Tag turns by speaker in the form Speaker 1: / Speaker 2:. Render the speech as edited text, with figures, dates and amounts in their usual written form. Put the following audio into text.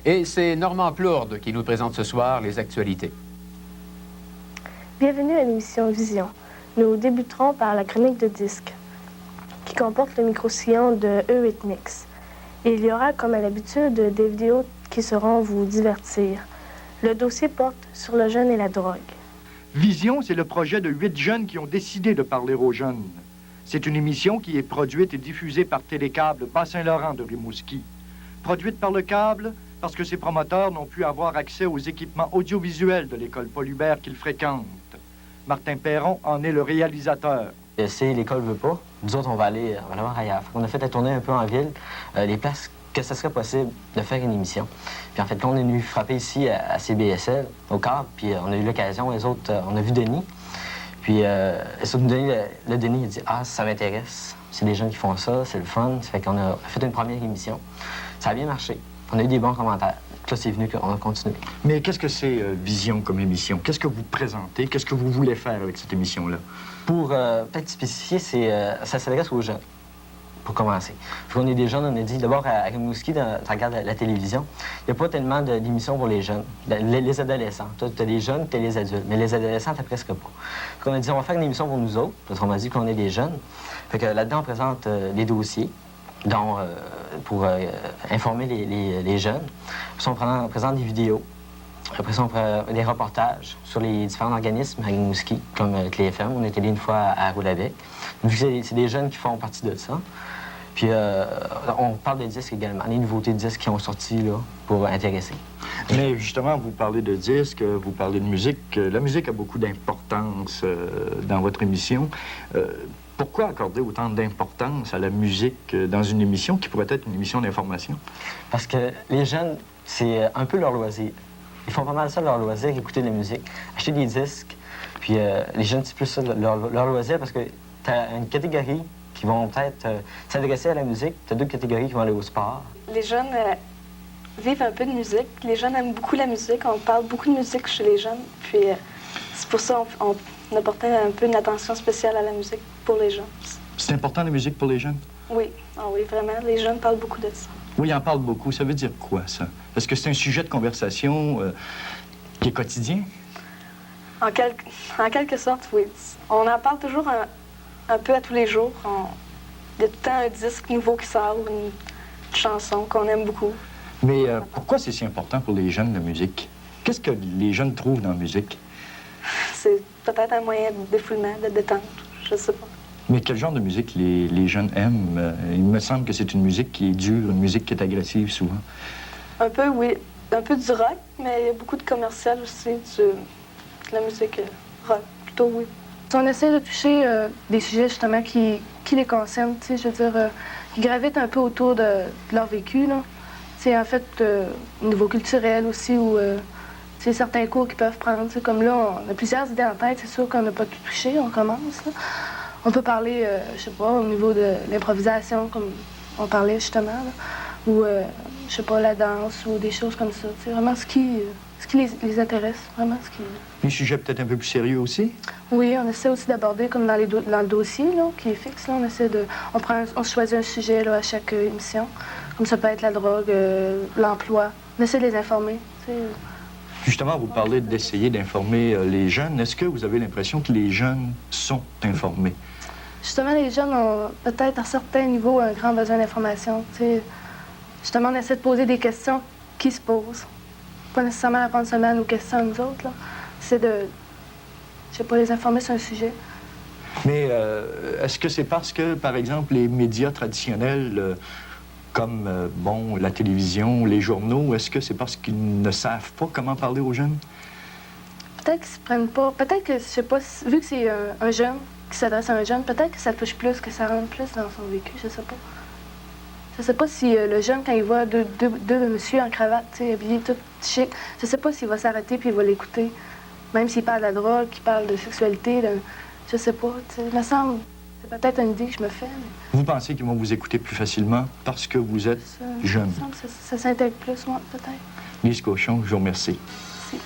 Speaker 1: Et c'est Normand Plourde qui nous présente ce soir les actualités.
Speaker 2: Bienvenue à l'émission Vision. Nous débuterons par la chronique de disques, qui comporte le micro-sillon de Eurythmics. Et il y aura, comme à l'habitude, des vidéos qui sauront vous divertir. Le dossier porte sur le jeûne et la drogue.
Speaker 3: Vision, c'est le projet de 8 jeunes qui ont décidé de parler aux jeunes. C'est une émission qui est produite et diffusée par Télécable Bas-Saint-Laurent de Rimouski. Produite par le câble parce que ses promoteurs n'ont pu avoir accès aux équipements audiovisuels de l'école Paul Hubert qu'ils fréquentent. Martin Perron en est le réalisateur.
Speaker 4: Si l'école veut pas, nous autres, on va aller voir ailleurs. On a fait la tournée un peu en ville, les places que ce serait possible de faire une émission. Puis en fait, là, on est venu frapper ici à CBSL, au câble, puis on a eu l'occasion, les autres, on a vu Denis. Puis Denis, le Denis, il a dit « Ah, ça m'intéresse, c'est des jeunes qui font ça, c'est le fun. » Ça fait qu'on a fait une première émission. Ça a bien marché. On a eu des bons commentaires. Puis là, c'est venu qu'on a continué.
Speaker 3: Mais qu'est-ce que c'est Vision comme émission? Qu'est-ce que vous présentez? Qu'est-ce que vous voulez faire avec cette émission-là?
Speaker 4: Pour peut-être spécifier, ça s'adresse aux jeunes, pour commencer. Puis on est des jeunes, on a dit, d'abord à Rimouski, tu regardes la télévision, il n'y a pas tellement d'émissions pour les jeunes, les adolescents. Tu as les jeunes, tu as les adultes, mais les adolescents, tu presque pas. Puis on a dit, on va faire une émission pour nous autres, parce qu'on m'a dit qu'on est des jeunes. Fait que là-dedans, on présente des dossiers, dont, pour informer les jeunes. Puis on présente des vidéos. Après ça, on fait des reportages sur les différents organismes à Rimouski, comme Clé FM. On est allé une fois à Roulavec. C'est des jeunes qui font partie de ça. Puis on parle de disques également, les nouveautés de disques qui ont sorti là, pour intéresser.
Speaker 3: Mais justement, vous parlez de disques, vous parlez de musique. La musique a beaucoup d'importance dans votre émission. Pourquoi accorder autant d'importance à la musique dans une émission qui pourrait être une émission d'information? Parce
Speaker 4: que les jeunes, c'est un peu leur loisir. Ils font pas mal ça, leur loisir, écouter de la musique, acheter des disques. Puis les jeunes, c'est plus ça, leur loisir, parce que tu as une catégorie qui vont peut-être s'adresser à la musique, tu as d'autres catégories qui vont aller au sport.
Speaker 5: Les jeunes vivent un peu de musique. Les jeunes aiment beaucoup la musique. On parle beaucoup de musique chez les jeunes. Puis c'est pour ça qu'on apportait un peu une attention spéciale à la musique pour les jeunes.
Speaker 3: C'est important, la musique, pour les jeunes?
Speaker 5: Oui, oui, vraiment. Les jeunes parlent beaucoup de ça.
Speaker 3: Oui, ils en parlent beaucoup. Ça veut dire quoi, ça? Est-ce que c'est un sujet de conversation qui est quotidien?
Speaker 5: En quelque sorte, oui. On en parle toujours un peu à tous les jours. Il y a tout le temps un disque nouveau qui sort ou une chanson qu'on aime beaucoup.
Speaker 3: Mais pourquoi c'est si important pour les jeunes, la musique? Qu'est-ce que les jeunes trouvent dans la musique?
Speaker 5: C'est peut-être un moyen de défoulement, de détente, je sais pas.
Speaker 3: Mais quel genre de musique les jeunes aiment? Il me semble que c'est une musique qui est dure, une musique qui est agressive souvent.
Speaker 5: Un peu, oui. Un peu du rock, mais il y a beaucoup de commercial aussi, de la musique rock, plutôt, oui.
Speaker 2: On essaie de toucher des sujets, justement, qui les concernent, tu sais, je veux dire, qui gravitent un peu autour de leur vécu, là. C'est en fait, au niveau culturel aussi, ou c'est certains cours qu'ils peuvent prendre, tu sais, comme là, on a plusieurs idées en tête, c'est sûr qu'on n'a pas tout touché, on commence, là. On peut parler, je sais pas, au niveau de l'improvisation, comme on parlait justement, là, ou, je sais pas, la danse ou des choses comme ça. C'est vraiment ce qui les intéresse, vraiment ce qui...
Speaker 3: Les sujets peut-être un peu plus sérieux aussi?
Speaker 2: Oui, on essaie aussi d'aborder, comme dans le dossier, là, qui est fixe, là, on essaie de... On choisit un sujet, là, à chaque émission, comme ça peut être la drogue, l'emploi. On essaie de les informer, tu sais.
Speaker 3: Justement, vous parlez d'essayer d'informer les jeunes. Est-ce que vous avez l'impression que les jeunes sont informés?
Speaker 2: Justement, les jeunes ont peut-être à certains niveaux un grand besoin d'information. Justement, on essaie de poser des questions qui se posent. Pas nécessairement répondre seulement à nos questions à nous autres, là. C'est de, je sais pas, les informer sur un sujet.
Speaker 3: Mais est-ce que c'est parce que, par exemple, les médias traditionnels, comme, bon, la télévision, les journaux, est-ce que c'est parce qu'ils ne savent pas comment parler aux jeunes?
Speaker 2: Peut-être qu'ils se prennent pas... Peut-être que, je sais pas, vu que c'est un jeune qui s'adresse à un jeune, peut-être que ça touche plus, que ça rentre plus dans son vécu, je sais pas. Je sais pas si le jeune, quand il voit deux messieurs en cravate, tu sais, habillés tout chic, je sais pas s'il va s'arrêter puis il va l'écouter. Même s'il parle de la drogue, qu'il parle de sexualité, je sais pas, tu sais, il me semble... C'est peut-être une idée que je me fais, mais...
Speaker 3: Vous pensez qu'ils vont vous écouter plus facilement parce que vous êtes jeune?
Speaker 2: Ça s'intègre plus, moi, peut-être.
Speaker 3: Lise Cochon, je vous remercie.
Speaker 2: Merci.